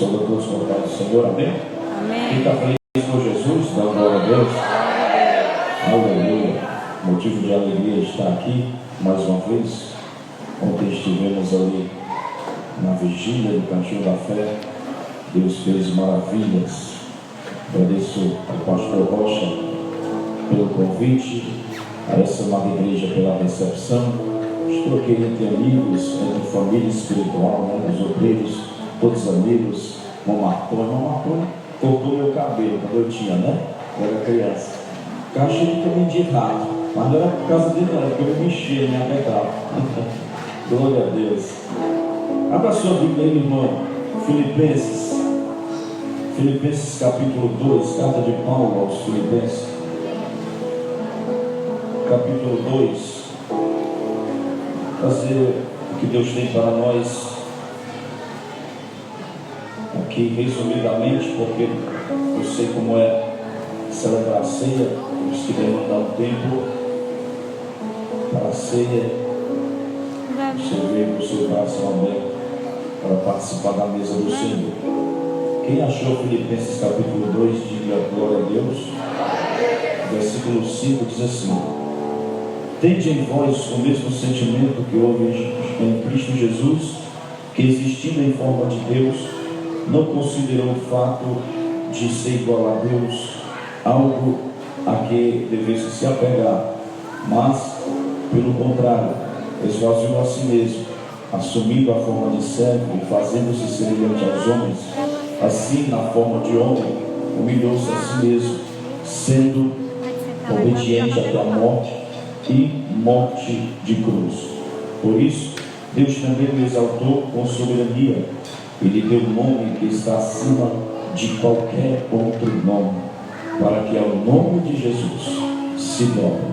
Saúde a todos com a paz do Senhor, amém? Amém. Quem está feliz com Jesus, dá glória a Deus. Aleluia. Motivo de alegria estar aqui mais uma vez. Ontem estivemos ali na vigília do Cantinho da Fé. Deus fez maravilhas. Agradeço ao pastor Rocha pelo convite, a essa nova igreja pela recepção. Estou aqui entre amigos, entre família espiritual, né? Os obreiros, todos amigos. Mamãe cortou meu cabelo quando eu tinha, né? Eu era criança. Eu achei que também de errado, mas não era por causa dele, não, era porque eu me mexia, me arregava. Glória a Deus. Abra sua Bíblia aí, irmão. Filipenses capítulo 2, carta de Paulo aos Filipenses. Capítulo 2. Fazer o que Deus tem para nós aqui resumidamente, porque eu sei como é celebrar a ceia, temos que demandar um tempo para a ceia. Você veio com o seu coração aberto para participar da mesa do Senhor. Quem achou Filipenses capítulo 2, diga glória a Deus. Versículo 5 diz assim: tende em vós o mesmo sentimento que houve em Cristo Jesus, que existindo em forma de Deus, não considerou o fato de ser igual a Deus algo a que devesse se apegar, mas, pelo contrário, esvaziou a si mesmo, assumindo a forma de servo e fazendo-se semelhante aos homens. Assim, na forma de homem, humilhou-se a si mesmo, sendo obediente até a morte e morte de cruz. Por isso, Deus também o exaltou com soberania e lhe deu um nome que está acima de qualquer outro nome, para que ao nome de Jesus se dobre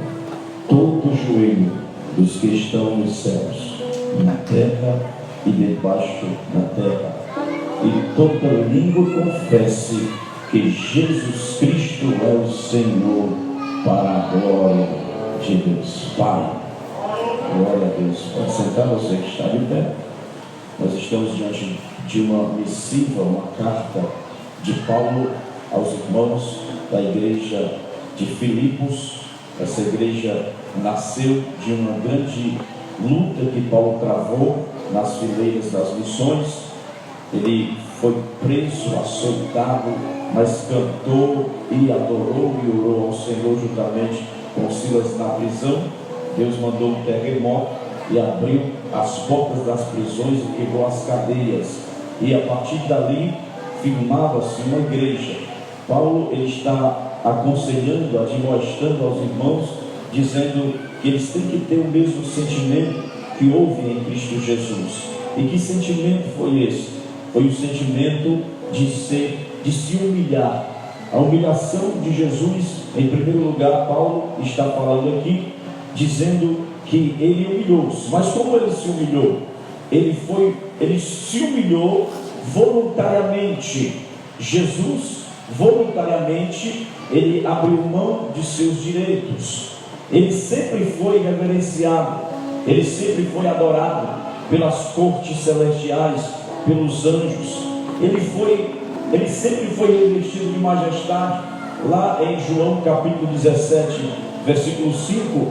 todo o joelho dos que estão nos céus, na terra e debaixo da terra, e toda língua confesse que Jesus Cristo é o Senhor, para a glória de Deus Pai. Glória a Deus. Pode sentar, você que está de pé. Nós estamos diante de uma missiva, uma carta de Paulo aos irmãos da igreja de Filipos. Essa igreja nasceu de uma grande luta que Paulo travou nas fileiras das missões. Ele foi preso, açoitado, mas cantou e adorou e orou ao Senhor juntamente com Silas na prisão. Deus mandou um terremoto e abriu as portas das prisões e quebrou as cadeias. E a partir dali firmava-se uma igreja. Paulo ele está aconselhando, admoestando aos irmãos, dizendo que eles têm que ter o mesmo sentimento que houve em Cristo Jesus. E que sentimento foi esse? Foi o sentimento de se humilhar. A humilhação de Jesus, em primeiro lugar, Paulo está falando aqui, dizendo que ele humilhou-se. Mas como ele se humilhou? Ele se humilhou voluntariamente. Jesus, voluntariamente, ele abriu mão de seus direitos. Ele sempre foi reverenciado, ele sempre foi adorado pelas cortes celestiais, pelos anjos. Ele sempre foi revestido de majestade. Lá em João capítulo 17, versículo 5,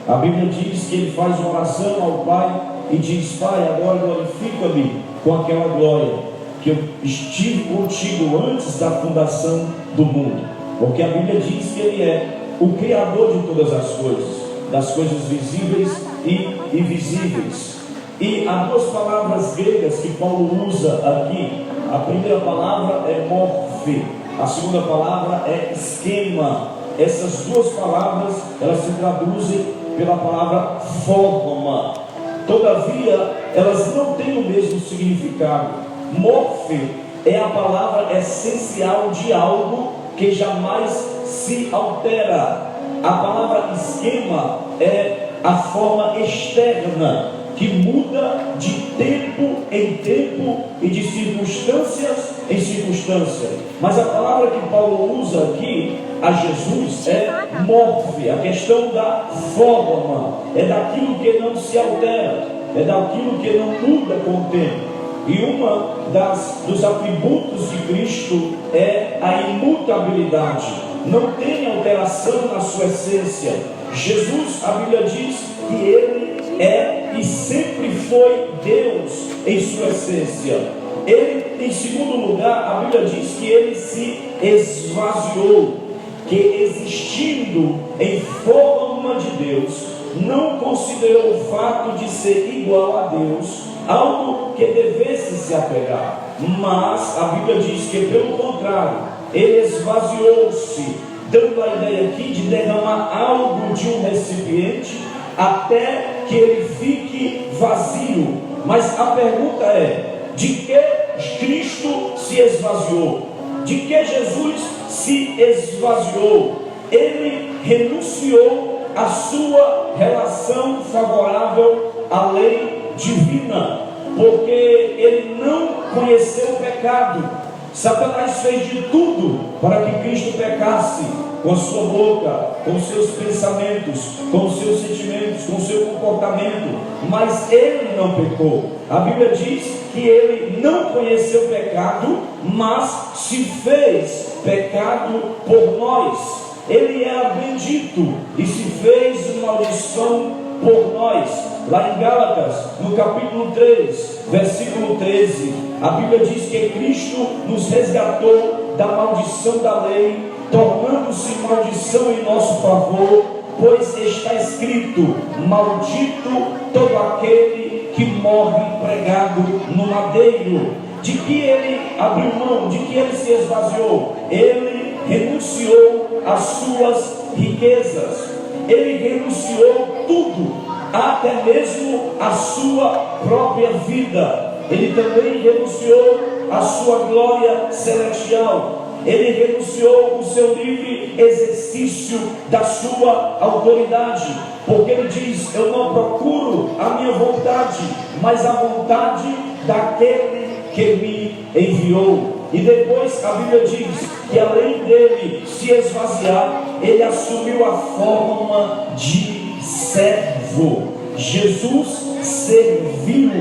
a Bíblia diz que ele faz uma oração ao Pai e diz: Pai, agora glorifica-me com aquela glória que eu estive contigo antes da fundação do mundo. Porque a Bíblia diz que ele é o Criador de todas as coisas, das coisas visíveis e invisíveis. E há duas palavras gregas que Paulo usa aqui. A primeira palavra é morfe, a segunda palavra é esquema. Essas duas palavras, elas se traduzem pela palavra forma. Todavia, elas não têm o mesmo significado. Morfe é a palavra essencial de algo que jamais se altera. A palavra esquema é a forma externa, que muda de tempo em tempo e de circunstâncias em circunstância. Mas a palavra que Paulo usa aqui a Jesus é morfe, a questão da forma, é daquilo que não se altera, é daquilo que não muda com o tempo. E dos atributos de Cristo é a imutabilidade. Não tem alteração na sua essência. Jesus, a Bíblia diz que Ele é e sempre foi Deus em sua essência. Ele, em segundo lugar, a Bíblia diz que Ele se esvaziou, que existindo em forma de Deus, não considerou o fato de ser igual a Deus algo que devesse se apegar, mas a Bíblia diz que, pelo contrário, Ele esvaziou-se, dando a ideia aqui de derramar algo de um recipiente até que ele fique vazio. Mas a pergunta é: de que Cristo se esvaziou? De que Jesus se esvaziou? Ele renunciou à sua relação favorável à lei divina, porque ele não conheceu o pecado. Satanás fez de tudo para que Cristo pecasse, com a sua boca, com os seus pensamentos, com os seus sentimentos, com o seu comportamento, mas ele não pecou. A Bíblia diz que ele não conheceu o pecado, mas se fez pecado por nós. Ele era bendito e se fez maldição por nós. Lá em Gálatas, no capítulo 3, versículo 13, a Bíblia diz que Cristo nos resgatou da maldição da lei, tornando-se maldição em nosso favor, pois está escrito: maldito todo aquele que morre pregado no madeiro. De que ele abriu mão, de que ele se esvaziou? Ele renunciou às suas riquezas, ele renunciou tudo, até mesmo a sua própria vida. Ele também renunciou à sua glória celestial. Ele renunciou o seu livre exercício da sua autoridade, porque ele diz: eu não procuro a minha vontade, mas a vontade daquele que me enviou. E depois a Bíblia diz que, além dele se esvaziar, ele assumiu a forma de servo. Jesus serviu.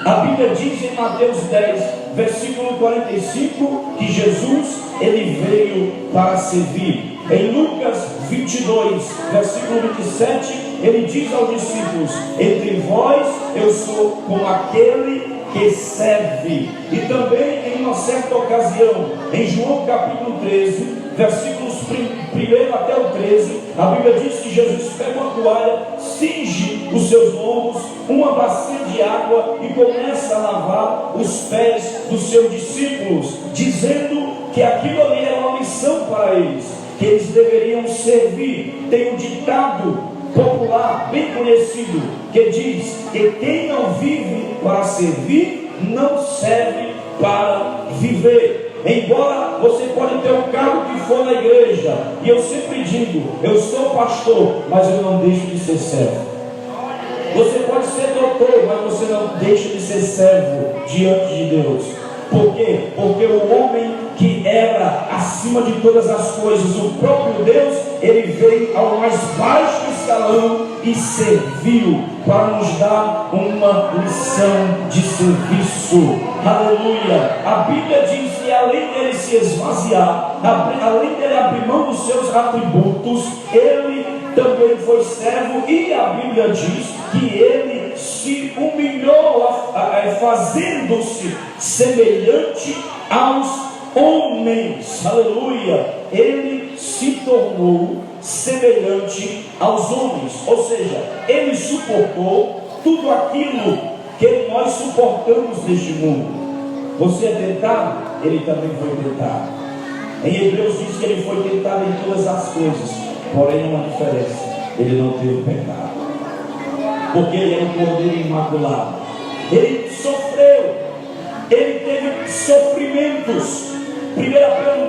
A Bíblia diz em Mateus 10, versículo 45, que Jesus, ele veio para servir. Em Lucas 22, versículo 27, ele diz aos discípulos: entre vós eu sou como aquele que serve. E também em uma certa ocasião, em João capítulo 13, versículos 1 até o 13, a Bíblia diz que Jesus pega uma toalha, cinge os seus lombos, uma bacia de água e começa a lavar os pés dos seus discípulos, dizendo que aquilo ali era uma missão para eles, que eles deveriam servir. Tem um ditado popular bem conhecido que diz que quem não vive para servir não serve para viver. Embora você pode ter um cargo que for na igreja, e eu sempre digo: eu sou pastor, mas eu não deixo de ser servo. Você pode ser doutor, mas você não deixa de ser servo diante de Deus. Por quê? Porque o homem que era acima de todas as coisas, o próprio Deus, ele veio ao mais baixo escalão e serviu para nos dar uma lição de serviço. Aleluia! A Bíblia diz que, além dele se esvaziar, além dele abrir mão dos seus atributos, ele também foi servo. E a Bíblia diz que ele se humilhou, fazendo-se semelhante aos homens. Aleluia! Ele se tornou semelhante aos homens, ou seja, ele suportou tudo aquilo que nós suportamos neste mundo. Você é tentado? Ele também foi tentado. Em Hebreus diz que ele foi tentado em todas as coisas, porém uma diferença: ele não teve pecado, porque ele é um cordeiro imaculado. Ele sofreu, ele teve sofrimentos. 1 Pedro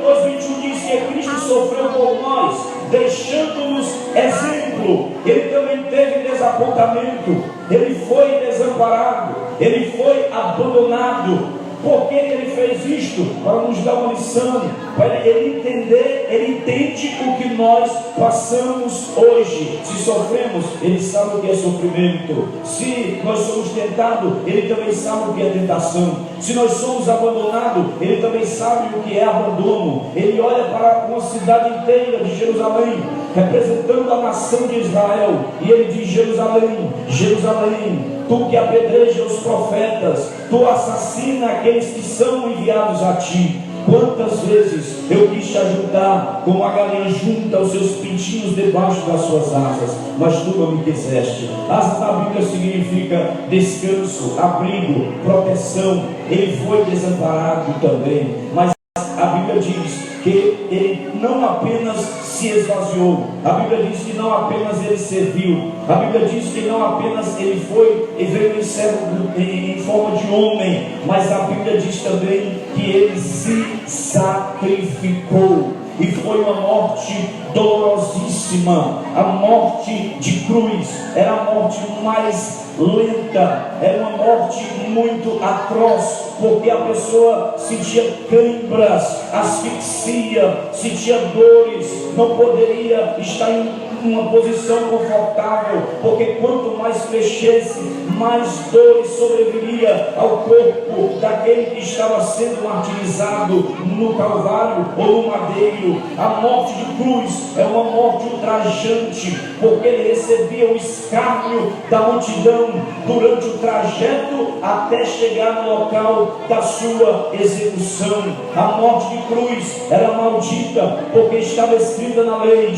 2,21 diz que Cristo sofreu por nós, deixando-nos exemplo. Ele também teve desapontamento, ele foi desamparado, ele foi abandonado. Por que ele fez isto? Para nos dar uma lição, para ele entender, ele entende o que nós passamos hoje. Se sofremos, ele sabe o que é sofrimento. Se nós somos tentados, ele também sabe o que é tentação. Se nós somos abandonados, ele também sabe o que é abandono. Ele olha para uma cidade inteira de Jerusalém, representando a nação de Israel, e ele diz: Jerusalém, Jerusalém, tu que apedreja os profetas, tu assassina aqueles que são enviados a ti. Quantas vezes eu quis te ajudar, como a galinha junta os seus pintinhos debaixo das suas asas, mas tu não me quiseste. Asas na Bíblia significa descanso, abrigo, proteção. Ele foi desamparado também, mas a Bíblia diz que ele não apenas se esvaziou, a Bíblia diz que não apenas ele serviu, a Bíblia diz que não apenas ele foi e veio em forma de homem, mas a Bíblia diz também que ele se sacrificou. E foi uma morte dolorosíssima, a morte de cruz. Era a morte mais lenta, era uma morte muito atroz, porque a pessoa sentia câimbras, asfixia, sentia dores, não poderia estar em uma posição confortável, porque quanto mais crescesse, mais dores sobreviria ao corpo daquele que estava sendo martirizado no Calvário ou no madeiro. A morte de cruz é uma morte ultrajante, porque ele recebia o escárnio da multidão durante o trajeto até chegar no local da sua execução. A morte de cruz era maldita, porque estava escrito na lei,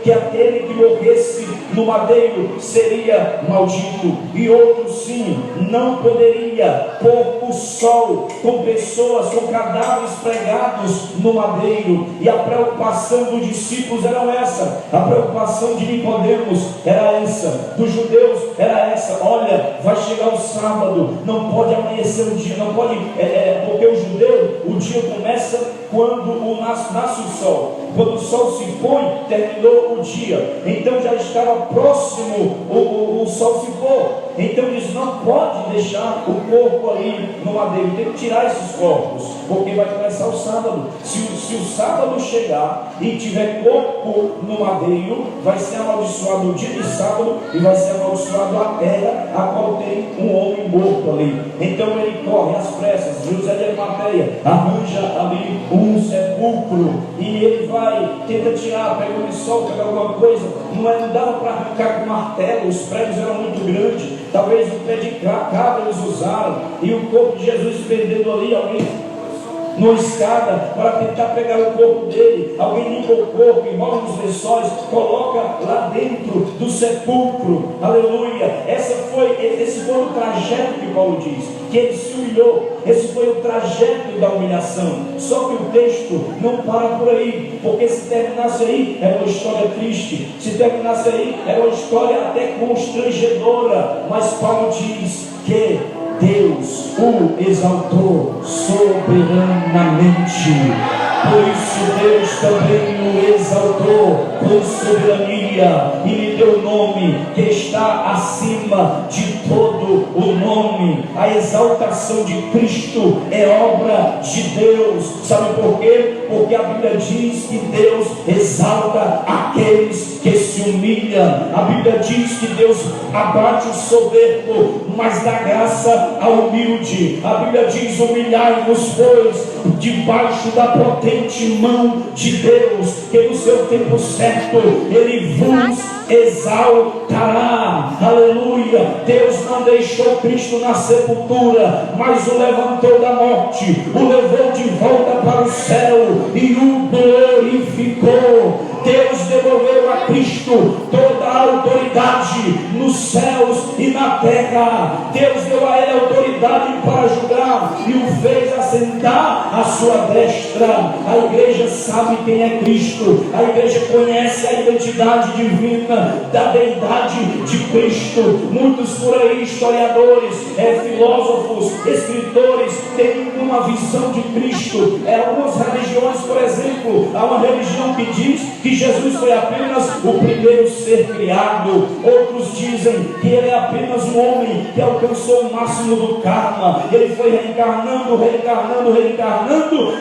que aquele que morresse no madeiro seria maldito. E outro sim, não poderia pôr o sol com pessoas, com cadáveres pregados no madeiro. E a preocupação dos discípulos era essa, a preocupação de Nicodemos era essa, dos judeus era essa: olha, vai chegar o sábado, não pode amanhecer o dia, não pode, porque o judeu, o dia começa quando nasce o sol. Quando o sol se põe, terminou o dia, então já estava próximo o sol se pôr. Então eles não podem deixar o corpo ali no madeiro, tem que tirar esses corpos, porque vai começar o sábado. Se o sábado chegar e tiver corpo no madeiro, vai ser amaldiçoado o dia de sábado e vai ser amaldiçoado a terra a qual tem um homem morto ali. Então ele corre às pressas, José de Arimateia arranja ali um sepulcro e ele vai, tenta tirar, pega um lençol, pega alguma coisa. Não dava para arrancar com martelo, os pregos eram muito grandes. Talvez o pé de cabra eles usaram, e o corpo de Jesus pendendo ali, alguém numa escada para tentar pegar o corpo dele. Alguém limpa o corpo, enrola nos lençóis, coloca lá dentro do sepulcro. Aleluia. Esse foi o trajeto que Paulo diz, que ele se humilhou. Esse foi o trajeto da humilhação. Só que o texto não para por aí, porque se terminasse aí era uma história triste, se terminasse aí era uma história até constrangedora. Mas Paulo diz que Deus o exaltou soberanamente. Por isso Deus também o exaltou com soberania e lhe deu o nome que está acima de todo o nome. A exaltação de Cristo é obra de Deus. Sabe por quê? Porque a Bíblia diz que Deus exalta aqueles que se humilham. A Bíblia diz que Deus abate o soberbo, mas dá graça ao humilde. A Bíblia diz: humilhai-vos, pois, debaixo da potente mão de Deus, que no seu tempo certo Ele vos exaltará. Aleluia. Deus não deixou Cristo na sepultura, mas o levantou da morte, o levou de volta para o céu e o glorificou. Deus devolveu a Cristo toda a autoridade nos céus e na terra. Deus deu a ele autoridade para julgar e o fez assentar à sua destra. A igreja sabe quem é Cristo, a igreja conhece a identidade divina da deidade de Cristo. Muitos por aí, historiadores, filósofos, escritores, têm uma visão de Cristo. Algumas religiões, por exemplo, há uma religião que diz que Jesus foi apenas o primeiro ser ser criado. Outros dizem que ele é apenas um homem que alcançou o máximo do karma. Ele foi reencarnando,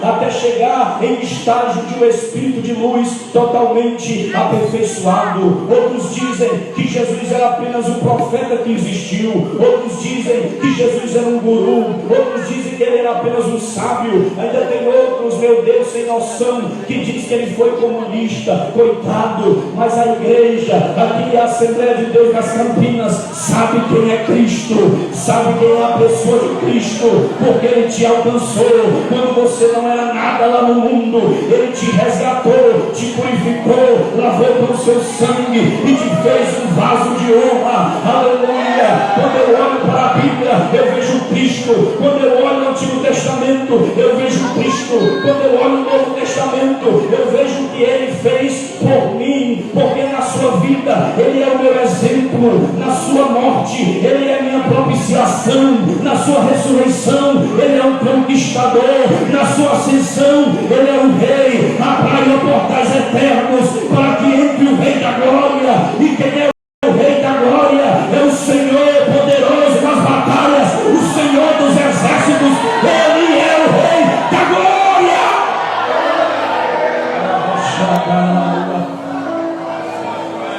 até chegar em estágio de um espírito de luz totalmente aperfeiçoado. Outros dizem que Jesus era apenas um profeta que existiu. Outros dizem que Jesus era um guru. Outros dizem que ele era apenas um sábio. Ainda tem outros, meu Deus, sem noção, que diz que ele foi comunista. Coitado. Mas a igreja, aqui a Assembleia de Deus das Campinas, sabe quem é Cristo, sabe quem é a pessoa de Cristo, porque ele te alcançou quando você não era nada lá no mundo. Ele te resgatou, te purificou, lavou com o seu sangue e te fez um vaso de honra. Aleluia. Quando eu olho para a Bíblia, eu vejo Cristo. Quando eu olho no Antigo Testamento, eu vejo Cristo. Quando eu olho no Novo Testamento, eu vejo o que ele fez por mim, porque na sua vida ele é o meu exemplo, na sua morte ele é minha propiciação, na sua ressurreição ele é um conquistador, na sua ascensão ele é um rei. Abrai portais eternos para que entre o Rei da Glória. E quem é o Rei da Glória? É o Senhor poderoso nas batalhas, o Senhor dos exércitos. Ele é o Rei da Glória.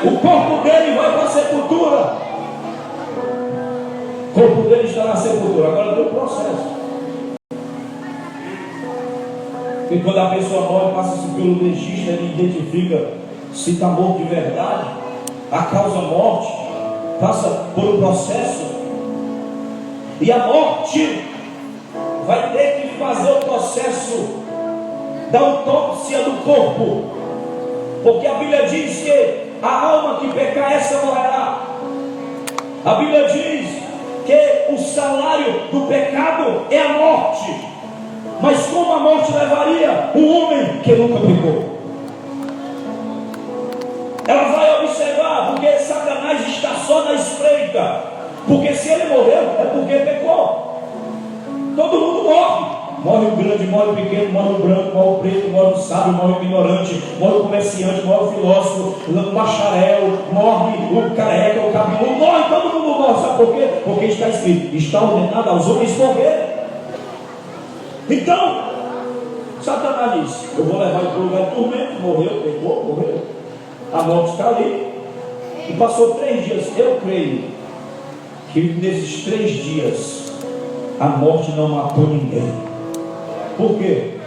O corpo dele vai para a sepultura. O corpo dele está na sepultura. Agora tem um processo. E quando a pessoa morre, passa-se pelo legista, ele identifica se está morto de verdade. A causa morte passa por um processo. E a morte vai ter que fazer o processo da autópsia do corpo. Porque a Bíblia diz que a alma que pecar, essa morrerá. A Bíblia diz que o salário do pecado é a morte. Mas como a morte levaria um homem que nunca pecou? Ela vai observar, porque Satanás está só na espreita. Porque se ele morreu, é porque pecou. Todo mundo morre. Morre o grande, morre o pequeno, morre o branco, morre o preto, morre o sábio, morre o ignorante, morre o comerciante, morre o filósofo, o bacharel, morre o careca, o cabeludo, morre, todo mundo morre. Sabe por quê? Porque está escrito, está ordenado aos homens morrer. Então, Satanás disse, eu vou levar ele para o lugar de tormento. Morreu, pecou, morreu. A morte está ali. E passou 3 dias. Eu creio que nesses 3 dias a morte não matou ninguém. Por quê?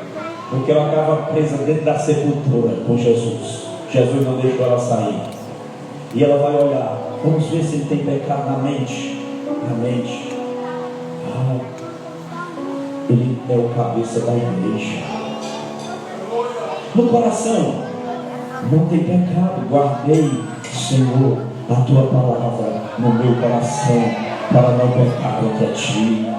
Porque ela estava presa dentro da sepultura com Jesus. Jesus não deixou ela sair. E ela vai olhar. Vamos ver se ele tem pecado na mente. Na mente. Ele é o cabeça da igreja. No coração não tem pecado. Guardei, Senhor, a tua palavra no meu coração, para não pecar contra ti.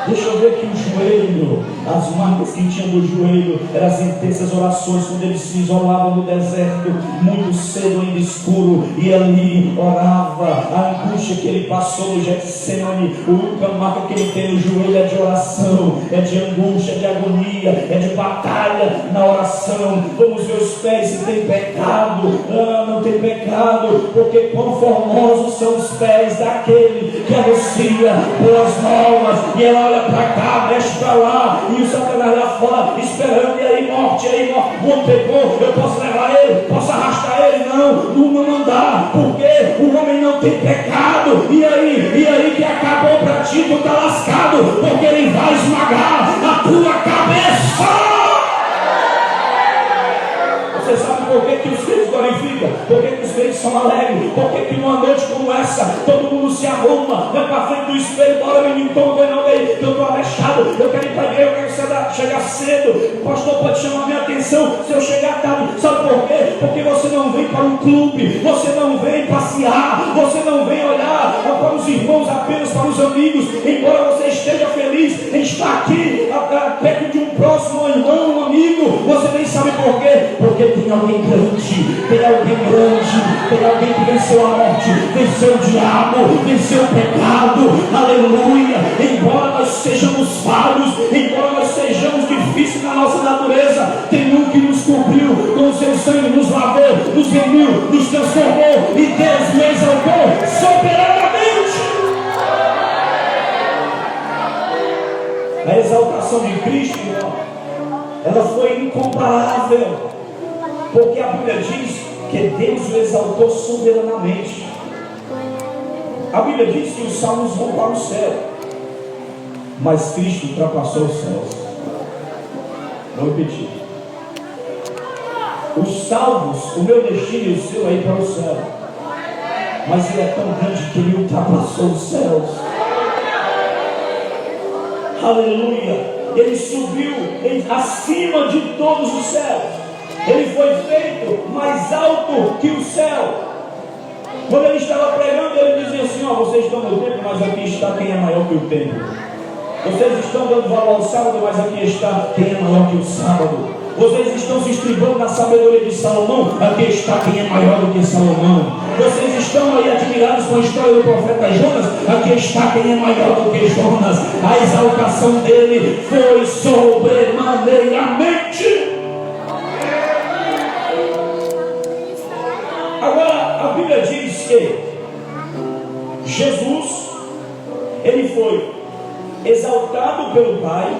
Deixa eu ver aqui o joelho, as marcas que tinha no joelho, eram as intensas orações, quando ele se isolava no deserto, muito cedo, ainda escuro, e ali orava. A angústia que ele passou no Getsemane, a única marca que ele tem no joelho é de oração, é de angústia, de agonia, é de batalha na oração. Vamos ver os pés, se tem pecado. Não tem pecado, porque quão formosos são os pés daquele que anuncia boas novas. E ela olha para cá, mexe para lá, e o Satanás lá fora esperando. E aí morte, o homem pegou, eu posso levar ele, posso arrastar ele? Não dá, porque o homem não tem pecado. E aí que acabou para ti, tu está lascado, porque ele vai esmagar a tua cabeça. Você sabe por que os crentes glorificam? Por que os crentes são alegres? Por que numa noite como essa, todo mundo se arruma, vai para frente do espelho, bora menino, toma banho aí, que eu estou arrestado, eu quero ir para a igreja, eu quero chegar cedo. O pastor pode chamar minha atenção se eu chegar tarde. Sabe por quê? Porque você não vem para um clube, você não vem passear, você não vem olhar para os irmãos, apenas para os amigos. Embora você esteja feliz em estar aqui, perto de um próximo irmão, um amigo, você nem sabe por quê. Porque tem alguém grande, tem alguém que venceu a morte, venceu o diabo, venceu o pecado. Aleluia. Embora nós sejamos falhos, embora nós sejamos de difícil na nossa natureza, tem um que nos cobriu com o seu sangue, nos lavou, nos remiu, nos transformou, e Deus me exaltou soberanamente. A exaltação de Cristo, irmão, ela foi incomparável, porque a Bíblia diz que Deus o exaltou soberanamente. A Bíblia diz que os salmos vão para o céu, mas Cristo ultrapassou os céus. Vou repetir: os salvos, o meu destino e o seu é ir para o céu, mas Ele é tão grande que Ele ultrapassou os céus. Aleluia! Ele subiu acima de todos os céus. Ele foi feito mais alto que o céu. Quando ele estava pregando, ele dizia assim: ó, vocês estão no templo, mas aqui está quem é maior que o templo. Vocês estão dando valor ao sábado, mas aqui está quem é maior que o sábado. Vocês estão se estribando na sabedoria de Salomão, aqui está quem é maior do que Salomão. Vocês estão aí admirados com a história do profeta Jonas, aqui está quem é maior do que Jonas. A exaltação dele foi sobremaneiramente. Agora, a Bíblia diz que Jesus, ele foi exaltado pelo Pai.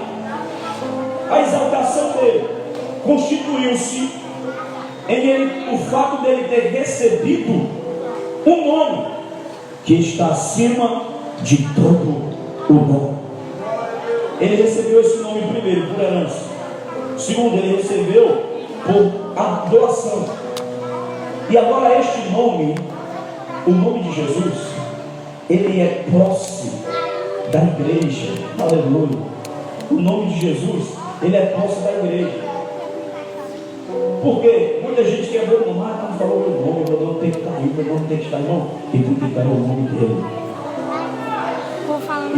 A exaltação dele constituiu-se em o fato dele ter recebido um nome que está acima de todo o nome. Ele recebeu esse nome primeiro por herança. Segundo, ele recebeu por doação. E agora este nome, o nome de Jesus, ele é posse da igreja. Aleluia. O nome de Jesus, ele é posse da igreja. Porque muita gente quer ver o nome, não falou o nome, meu nome tem que estar aí, meu nome tem que estar aí, não. E tem que estar o nome dele.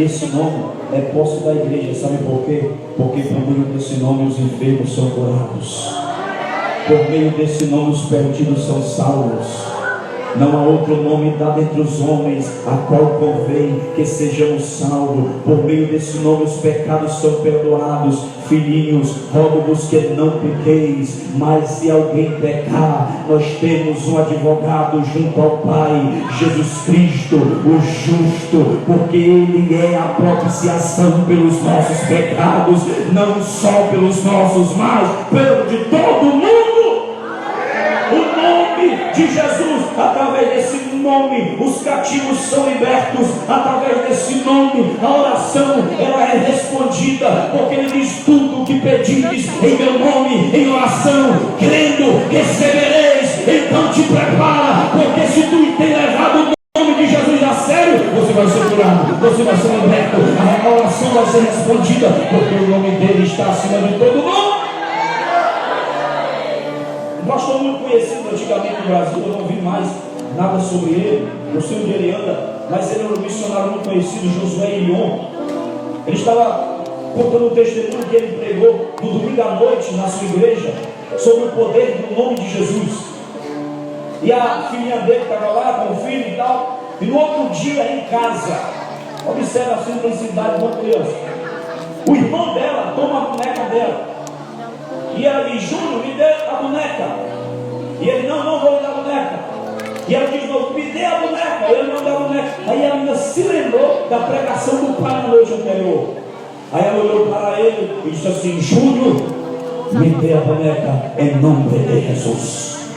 Esse nome é posse da igreja, sabe por quê? Porque por meio desse nome os enfermos são curados. Por meio desse nome os perdidos são salvos. Não há outro nome dado entre os homens, a qual convém que sejamos salvos. Por meio desse nome os pecados são perdoados. Filhinhos, rogo-vos que não pequeis, mas se alguém pecar, nós temos um advogado junto ao Pai, Jesus Cristo, o justo, porque Ele é a propiciação pelos nossos pecados, não só pelos nossos, mas pelo de todo mundo. O nome de Jesus, através desse nome, os cativos são libertos. Através desse nome, a oração ela é respondida, porque Ele diz: tudo o que pedires em meu nome, em oração, crendo, recebereis. Então te prepara, porque se tu tem levado o nome de Jesus a sério, você vai ser curado, você vai ser liberto, a oração vai ser respondida, porque o nome dele está acima de todo nome. Um pastor muito conhecido antigamente no Brasil, eu não vi mais nada sobre ele, não sei onde ele anda, mas ele era um missionário muito conhecido, Josué Ilion. Ele estava contando um testemunho que ele pregou no domingo à noite na sua igreja, sobre o poder do nome de Jesus. E a filhinha dele estava lá com o filho e tal, e no outro dia em casa, observa a simplicidade de uma criança, o irmão dela toma a boneca dela, e ela diz: Júnior, me dê a boneca. E ele: não vou lhe dar a boneca. E ela diz: não, me dê a boneca. E ele: não dá a boneca. Aí ela ainda se lembrou da pregação do pai na noite anterior. Aí ela olhou para ele e disse assim: Júnior, me dê a boneca em nome de Jesus.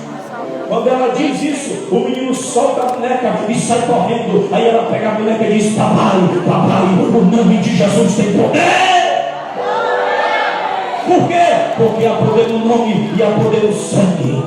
Quando ela diz isso, o menino solta a boneca e sai correndo. Aí ela pega a boneca e diz: papai, o nome de Jesus tem poder. Por quê? Porque há poder no nome e há poder no sangue.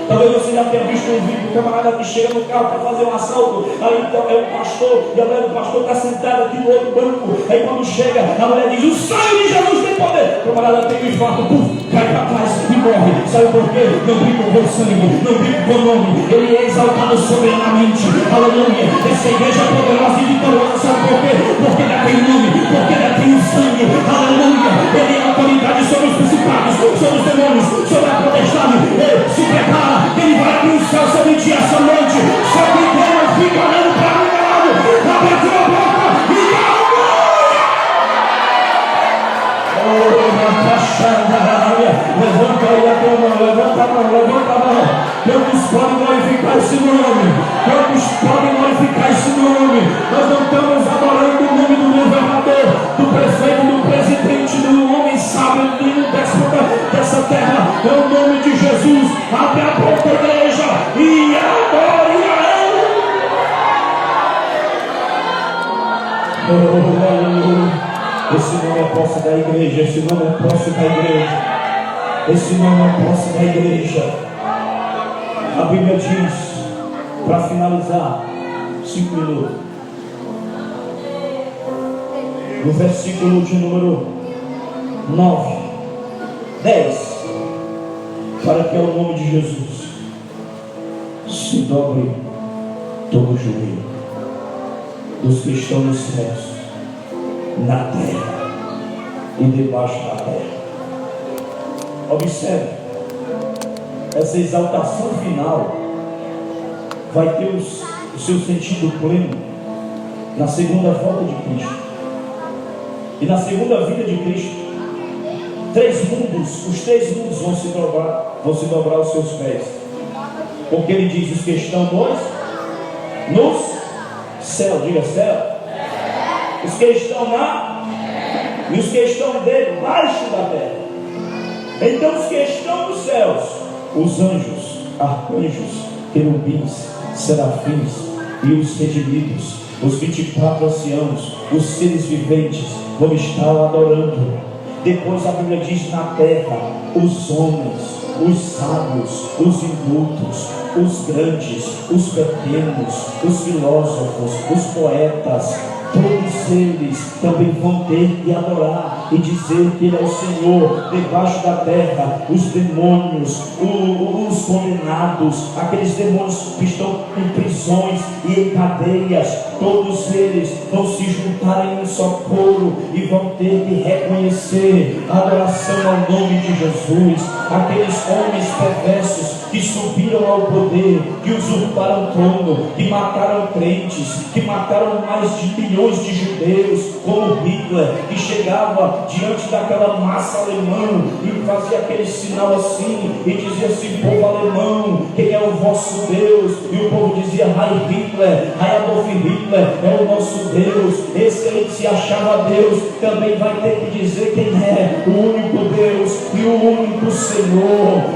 Talvez você já tenha visto um vídeo, um camarada que chega no carro para fazer um assalto. Aí então é um pastor, e a mulher do pastor está sentada aqui no outro banco. Aí quando chega, a mulher diz: o sangue de Jesus tem poder. O camarada tem um infarto, cai para trás e morre. Sabe por quê? Não brinco com o sangue, não brinco com o nome. Ele é exaltado soberanamente. Aleluia. Essa igreja é poderosa e vitoriosa. Sabe por quê? Porque ela tem nome, porque ela tem o sangue. Aleluia. Ele é autoridade sobre os principados, sobre os demônios, sobre a potestade. Ele se prepara. Ele vai abrir o céu sobre ti essa noite. Só que Deus não fica olhando para o lado. Abre a tua boca e aleluia. Oh, Oh, aleluia. Esse nome é posse da igreja. Esse nome é posse da igreja. Esse nome é posse da igreja. A Bíblia diz, para finalizar, 5 minutos, no versículo de número 9, 10, para que ao nome de Jesus se dobre todo o joelho dos que estão nos céus, na terra e debaixo da terra. Observe, essa exaltação final vai ter o seu sentido pleno na segunda volta de Cristo. E na segunda vinda de Cristo, os três mundos vão se dobrar aos seus pés. Porque ele diz: os que estão nos céu, diga céu. Os que estão e os que estão debaixo da terra. Então os que estão nos céus, os anjos, arcanjos, querubins, serafins e os redimidos, os 24 anciãos, os seres viventes, vão estar adorando. Depois a Bíblia diz: na terra, os homens, os sábios, os indultos, os grandes, os pequenos, os filósofos, os poetas, todos eles também vão ter que adorar e dizer que Ele é o Senhor. Debaixo da terra, os demônios, os condenados, aqueles demônios que estão em prisões e em cadeias, todos eles vão se juntar em um só coro e vão ter que reconhecer a adoração ao nome de Jesus. Aqueles homens perversos que subiram ao poder, que usurparam o trono, que mataram crentes, que mataram mais de milhões de judeus, como Hitler, que chegava diante daquela massa alemã e fazia aquele sinal assim e dizia assim: povo alemão, quem é o vosso Deus? E o povo dizia: Heil Hitler, Heil Adolf Hitler é o nosso Deus. Esse ele se achava Deus, também vai ter que dizer quem é o único Deus e o único Senhor.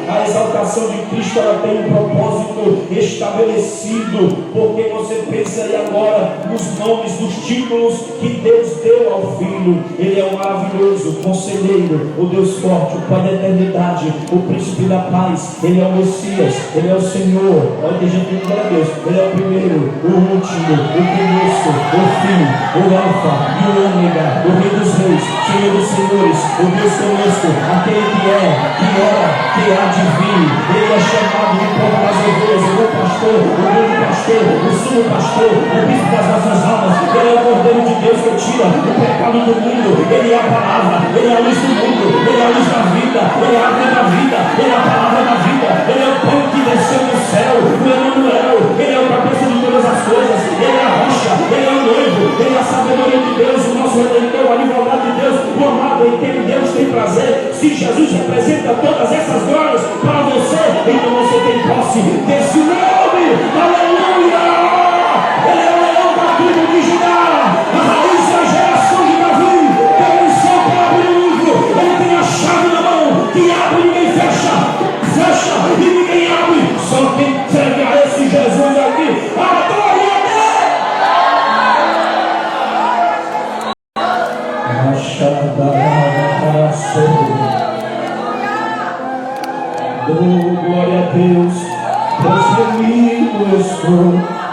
A exaltação de Cristo, ela tem um propósito estabelecido, porque você pensa aí agora nos nomes, dos títulos que Deus deu ao Filho. Ele é o maravilhoso Conselheiro, o Deus forte, o Pai da eternidade, o Príncipe da paz. Ele é o Messias, Ele é o Senhor. Olha que gente, glória a Deus. Ele é o primeiro, o último, o começo, o fim, o alfa e o ômega, o Rei dos reis, Senhor dos senhores, o Deus conosco, aquele que é, que ora, que há de vir. Ele é chamado de povo das ovelhas, o bom pastor, o grande pastor, o sumo pastor, o bispo das nossas almas. Ele é o Cordeiro de Deus que tira o pecado do mundo. Ele é a palavra, Ele é a luz do mundo, Ele é a luz da vida, Ele é a árvore da vida, Ele é a palavra da vida, Ele é o pão que desceu do céu, o Emanuel. Ele é o cabeça de todas as coisas, Ele é a rocha, Ele é o noivo, Ele é a sabedoria de Deus, o nosso redentor, o advogado de Deus, o amado em quem Deus tem prazer. Se Jesus representa todas essas glórias para você, então você tem posse desse nome. Aleluia! Ele é o leão da tribo de Judá, a raiz da geração de Davi. Ele só abre o livro, Ele tem a chave na mão, que abre e ninguém fecha, fecha e ninguém abre. Só quem serve a esse Jesus aqui, a glória glória a Deus, transferido estou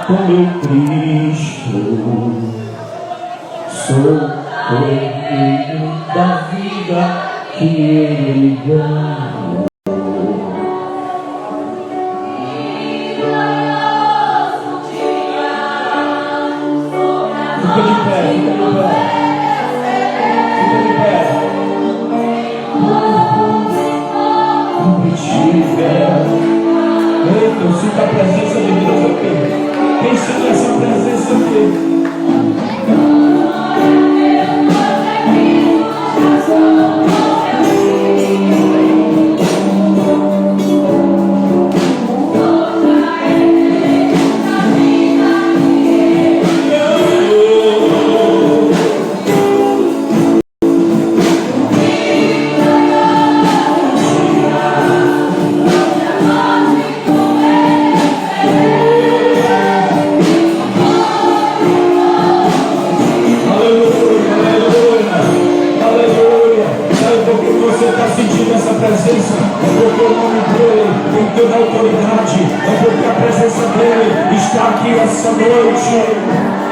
com meu Cristo. Sou o herdeiro da vida que Ele ganhou. Fica de pé, fica de pé. Fica de pé. Eita, eu sinto a presença de Deus aqui. Quem sente essa presença aqui? porque o nome dele tem toda a autoridade, é porque a presença dele está aqui essa noite.